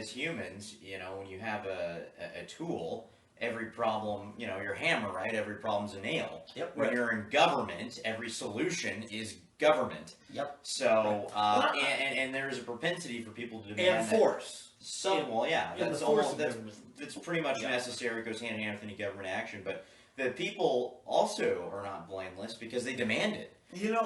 as humans, when you have a tool, every problem, your hammer, right? Every problem's a nail. Yep. When you're in government, every solution is government. Yep. So, and there's a propensity for people to demand and force. That's pretty much necessary, goes hand in hand with any government action. But the people also are not blameless because they demand it.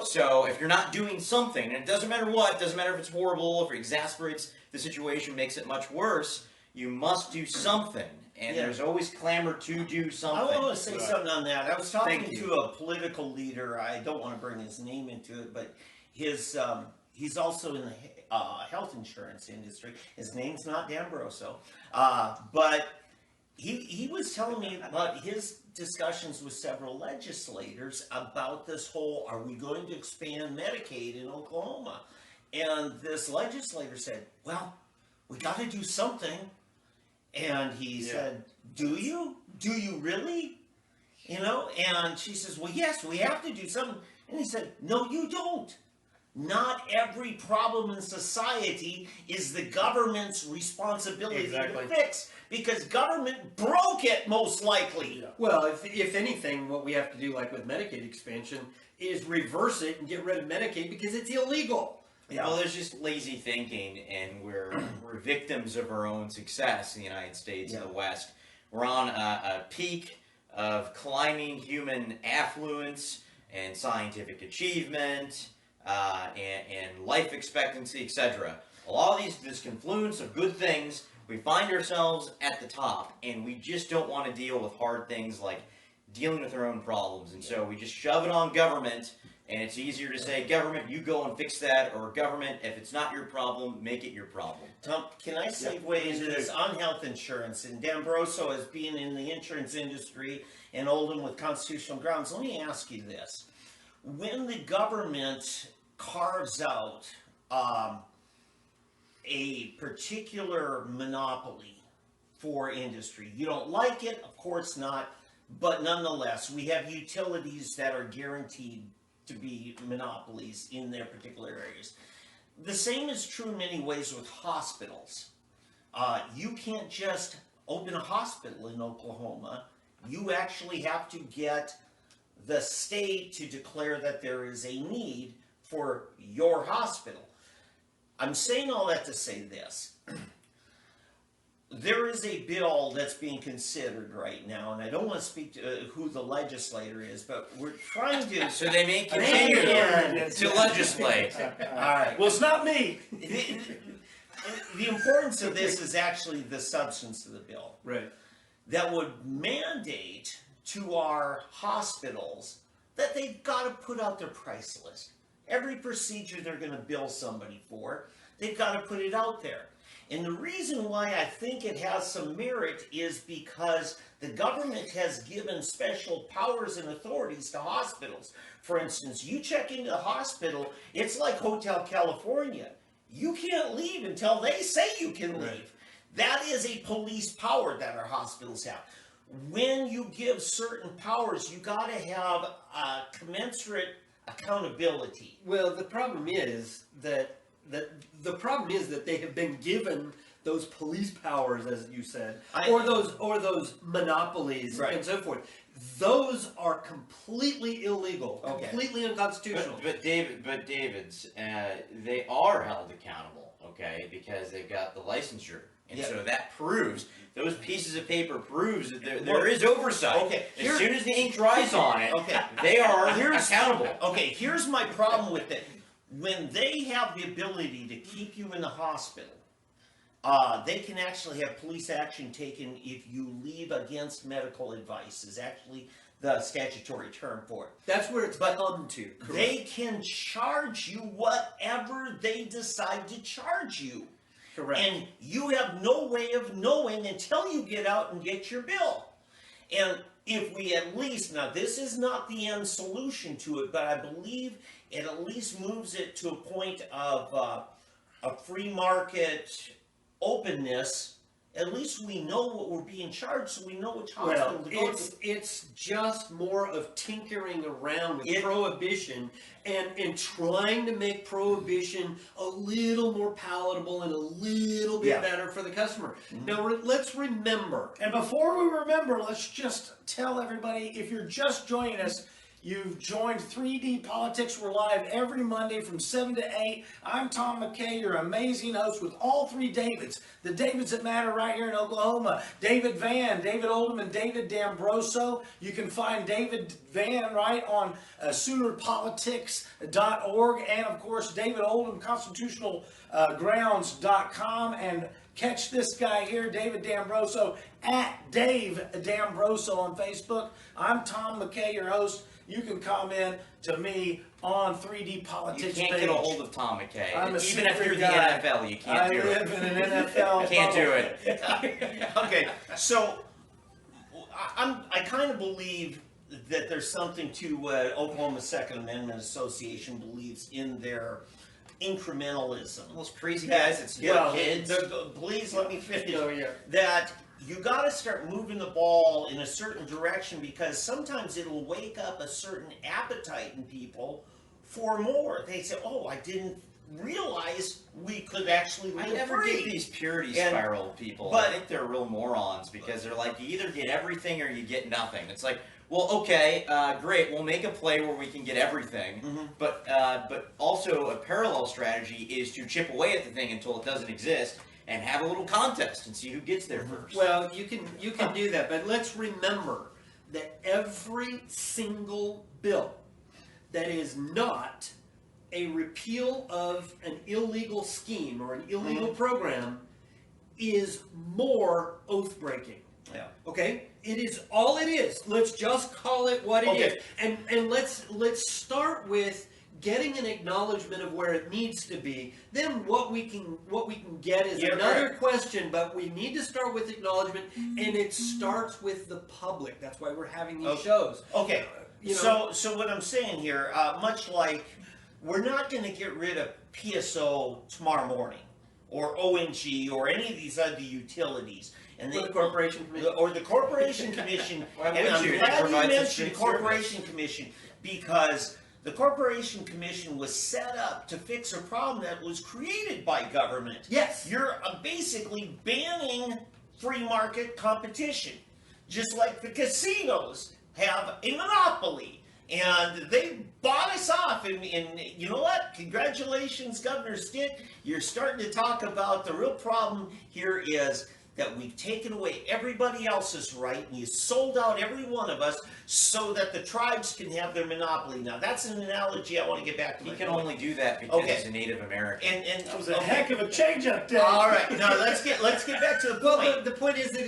So if you're not doing something, and it doesn't matter what, doesn't matter if it's horrible, if it exasperates the situation, makes it much worse, you must do something. And there's always clamor to do something. I want to say something on that. I was talking to a political leader. I don't want to bring his name into it, but he's also in the health insurance industry. His name's not D'Ambroso, but he was telling me about his discussions with several legislators about this whole, are we going to expand Medicaid in Oklahoma? And this legislator said, well, we got to do something. And he said, do you? Do you really? And she says, well, yes, we have to do something. And he said, no, you don't. Not every problem in society is the government's responsibility to fix, because government broke it most likely. Yeah. Well, if anything, what we have to do, like with Medicaid expansion, is reverse it and get rid of Medicaid because it's illegal. Yeah. Well, there's just lazy thinking, and we're victims of our own success in the United States and the West. We're on a peak of climbing human affluence and scientific achievement, and life expectancy, etc. A lot of this confluence of good things, we find ourselves at the top, and we just don't want to deal with hard things like dealing with our own problems, and so we just shove it on government. And it's easier to say, government, you go and fix that, or government, if it's not your problem, make it your problem. Tom, can I segue into this on health insurance? And D'Ambroso as being in the insurance industry and Oldham with constitutional grounds, let me ask you this. When the government carves out a particular monopoly for industry, you don't like it, of course not, but nonetheless, we have utilities that are guaranteed to be monopolies in their particular areas. The same is true in many ways with hospitals. You can't just open a hospital in Oklahoma. You actually have to get the state to declare that there is a need for your hospital. I'm saying all that to say this. There is a bill that's being considered right now, and I don't want to speak to who the legislator is, but we're trying to... So they may continue to legislate. All right. Well, it's not me. The importance of this is actually the substance of the bill. Right. That would mandate to our hospitals that they've got to put out their price list. Every procedure they're going to bill somebody for, they've got to put it out there. And the reason why I think it has some merit is because the government has given special powers and authorities to hospitals. For instance, you check into the hospital, it's like Hotel California. You can't leave until they say you can leave. Right. That is a police power that our hospitals have. When you give certain powers, you got to have commensurate accountability. Well, the problem is that they have been given those police powers, as you said, or those monopolies and so forth. Those are completely illegal, completely unconstitutional. But David's, they are held accountable, because they've got the licensure. And so that proves, those pieces of paper proves that there is oversight. As soon as the ink dries on it, they are accountable. Here's my problem with it. When they have the ability to keep you in the hospital, they can actually have police action taken if you leave against medical advice, is actually the statutory term for it. That's where it's come to. Correct. They can charge you whatever they decide to charge you. Correct. And you have no way of knowing until you get out and get your bill. And if we at least, now this is not the end solution to it, but I believe it at least moves it to a point of a free market openness at least we know what we're being charged, so we know which hospital to go to. It's just more of tinkering around with prohibition and trying to make prohibition a little more palatable and a little bit better for the customer. Now, let's remember. And before we remember, let's just tell everybody, if you're just joining us, you've joined 3D Politics. We're live every Monday from 7 to 8. I'm Tom McKay, your amazing host with all three Davids. The Davids that matter right here in Oklahoma. David Van, David Oldham, and David D'Ambroso. You can find David Van right on SoonerPolitics.org. And, of course, David Oldham, ConstitutionalGrounds.com. And catch this guy here, David D'Ambroso, at Dave D'Ambroso on Facebook. I'm Tom McKay, your host. You can comment to me on 3D Politics. You can't get a hold of Tom McKay. Even if you're guy. the NFL, you can't do it. I live in an NFL. Can't do it. Okay, so I kind of believe that there's something to what Oklahoma Second Amendment Association believes in their incrementalism. Those crazy guys that steal kids. Please let me finish. Oh, yeah. That you got to start moving the ball in a certain direction, because sometimes it'll wake up a certain appetite in people for more. They say, "Oh, I didn't realize we could actually live I never free." get these purity spiral people. but- I think they're real morons, because they're like, you either get everything or you get nothing. It's like, well, okay, great, we'll make a play where we can get everything, but also a parallel strategy is to chip away at the thing until it doesn't exist, and have a little contest and see who gets there first. Well, you can do that, but let's remember that every single bill that is not a repeal of an illegal scheme or an illegal program is more oath breaking. Yeah. Okay? It is all it is. Let's just call it what it is. And let's start with getting an acknowledgement of where it needs to be. Then what we can get is another question, but we need to start with acknowledgement, and it starts with the public. That's why we're having these shows. Okay. So what I'm saying here, much like we're not going to get rid of PSO tomorrow morning, or ONG, or any of these other utilities. And the Corporation Commission. Or the Corporation Commission. And I'm glad you mentioned Corporation Commission, because the Corporation Commission was set up to fix a problem that was created by government. Yes. You're basically banning free market competition, just like the casinos have a monopoly. And they bought us off, and you know what? Congratulations, Governor Stitt. You're starting to talk about the real problem here is that we've taken away everybody else's right, and you sold out every one of us so that the tribes can have their monopoly. Now, that's an analogy I want to get back to. He can only do that because he's a Native American. And That was a heck of a change up there. All right, now let's get back to the point. Well, the point is that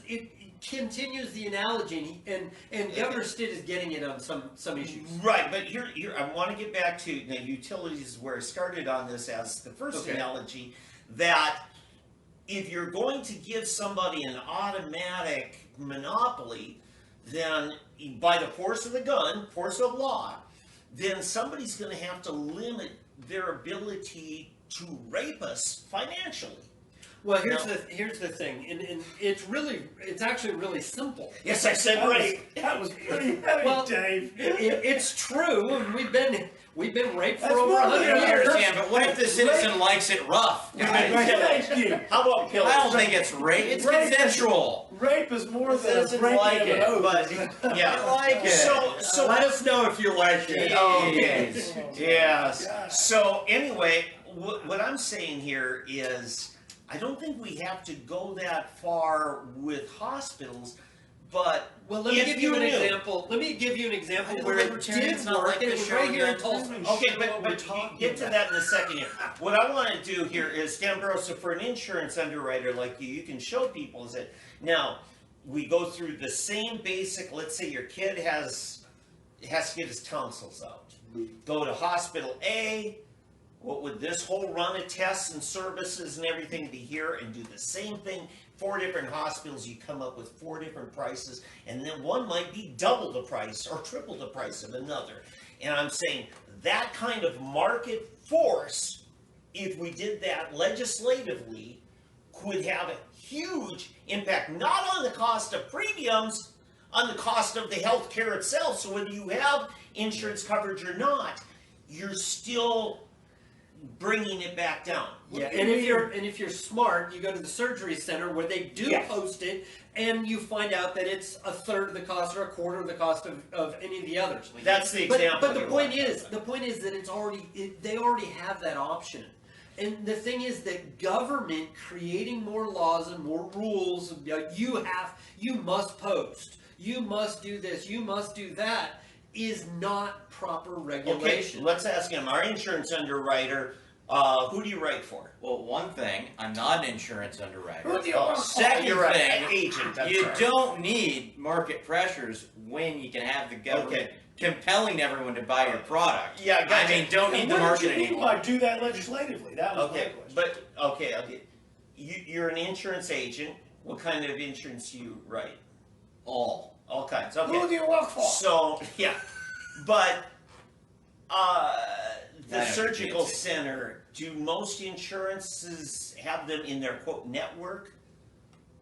it continues the analogy, and Governor Stitt is getting it on some issues. Right, but here I want to get back to the utilities, where I started on this as the first analogy, that if you're going to give somebody an automatic monopoly, then by the force of the gun, force of law, then somebody's going to have to limit their ability to rape us financially. Well, here's the thing, and it's actually really simple. Yes, I said rape. That was pretty heavy, Dave. It's true, and we've been raped for That's over more 100 than years. Yeah, but what if the citizen likes it rough? Thank you. How about I pillage? don't think it's rape. It's consensual. Rape is more than a Citizens breaking like of an it, oath. But yeah, I like it. So Let us know if you like it. okay. Yes. God. So anyway, what I'm saying here is, I don't think we have to go that far with hospitals, but Well, let me give you an example. Let me give you an example where it did work, and it was right here in Tulsa. Okay, but get to that in a second here. What I want to do here is, D'Ambroso, for an insurance underwriter like you can show people is that now we go through the same basic. Let's say your kid has to get his tonsils out. Go to hospital A. What would this whole run of tests and services and everything be here, and do the same thing? 4 different hospitals, you come up with 4 different prices, and then one might be double the price or triple the price of another. And I'm saying that kind of market force, if we did that legislatively, could have a huge impact, not on the cost of premiums, on the cost of the health care itself. So whether you have insurance coverage or not, you're still bringing it back down. Yeah, and if you're smart, you go to the surgery center where they do post it, and you find out that it's a third of the cost or a quarter of the cost of any of the others. That's the example. But the point is that they already have that option. And the thing is that government creating more laws and more rules, you must post, you must do this, you must do that, is not proper regulation. Okay, let's ask him. Our insurance underwriter, who do you write for? Well, one thing, I'm not an insurance underwriter. Second thing, agent. You don't need market pressures when you can have the government compelling everyone to buy your product. Yeah, I mean, don't need the market anymore. Like, do that legislatively. That was my question. But you're an insurance agent. What kind of insurance do you write? All kinds. Okay. Who do you work for? So but the surgical center, do most insurances have them in their quote network,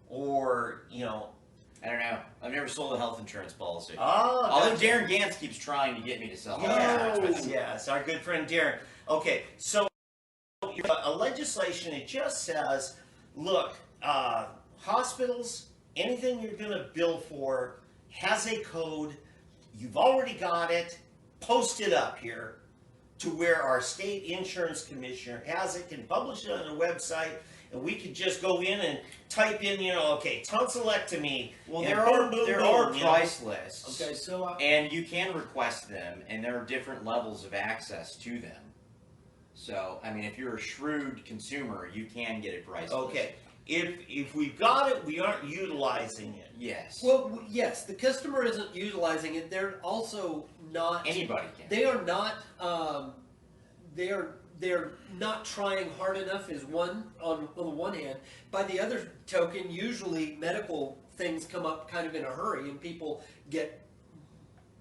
or I don't know. I've never sold a health insurance policy. Oh, although Darren Gantz keeps trying to get me to sell health insurance. Yes, our good friend Darren. Okay, so a legislation, it just says, look, hospitals, anything you're going to bill for has a code. You've already got it. Post it up here to where our state insurance commissioner has it, can publish it on their website, and we could just go in and type in, tonsillectomy. Well, there are price lists. Okay, so and you can request them, and there are different levels of access to them. So, I mean, if you're a shrewd consumer, you can get a price list. Okay. If we've got it, we aren't utilizing it. Yes. Well, yes, the customer isn't utilizing it. They're also not. Anybody can. They are not. They're not trying hard enough. Is one on the one hand. By the other token, usually medical things come up kind of in a hurry, and people get.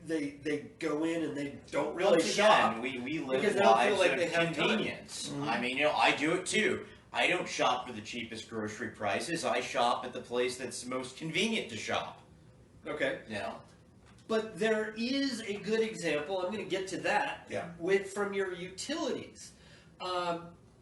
They go in and they don't really shop. We live because they don't lives feel like of they have convenience. time. I mean, I do it too. I don't shop for the cheapest grocery prices. I shop at the place that's most convenient to shop. Okay. But there is a good example. I'm going to get to that. Yeah. From your utilities.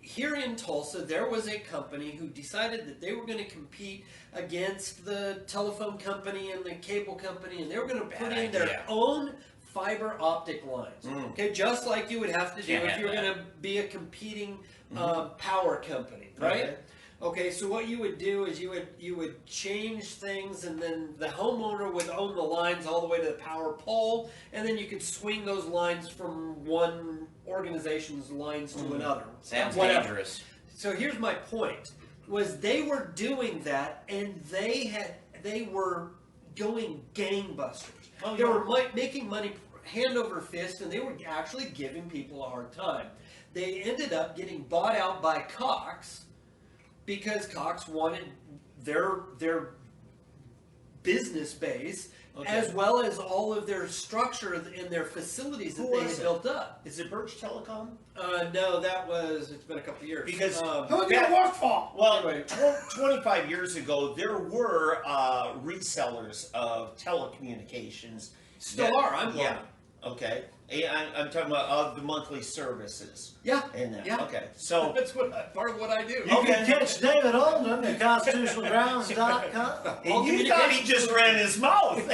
Here in Tulsa, there was a company who decided that they were going to compete against the telephone company and the cable company, and they were going to put in their own fiber optic lines. Okay, just like you would have to do if you were going to be a competing power company, right? Okay, so what you would do is you would change things, and then the homeowner would own the lines all the way to the power pole, and then you could swing those lines from one organization's lines to another. Sounds dangerous. So here's my point: was they were doing that, and they were going gangbusters. They were making money hand over fist, and they were actually giving people a hard time. They ended up getting bought out by Cox because Cox wanted their business base as well as all of their structure and their facilities that they had built up. Is it Birch Telecom? No, it's been a couple of years. Because who do you work for? Well, 25 years ago, there were resellers of telecommunications. Still are. I'm one. Yeah. Okay. I'm talking about the monthly services. Yeah. Yeah. Okay. So that's part of what I do. You can catch David Oldham at constitutionalgrounds.com. You thought he just ran his mouth.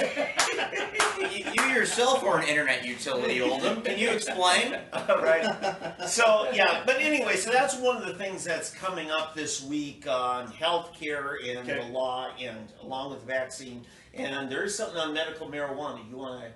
You yourself are an internet utility, Oldham. Can you explain? Right. So but anyway, so that's one of the things that's coming up this week on healthcare and the law, and along with vaccine. And there's something on medical marijuana. You want to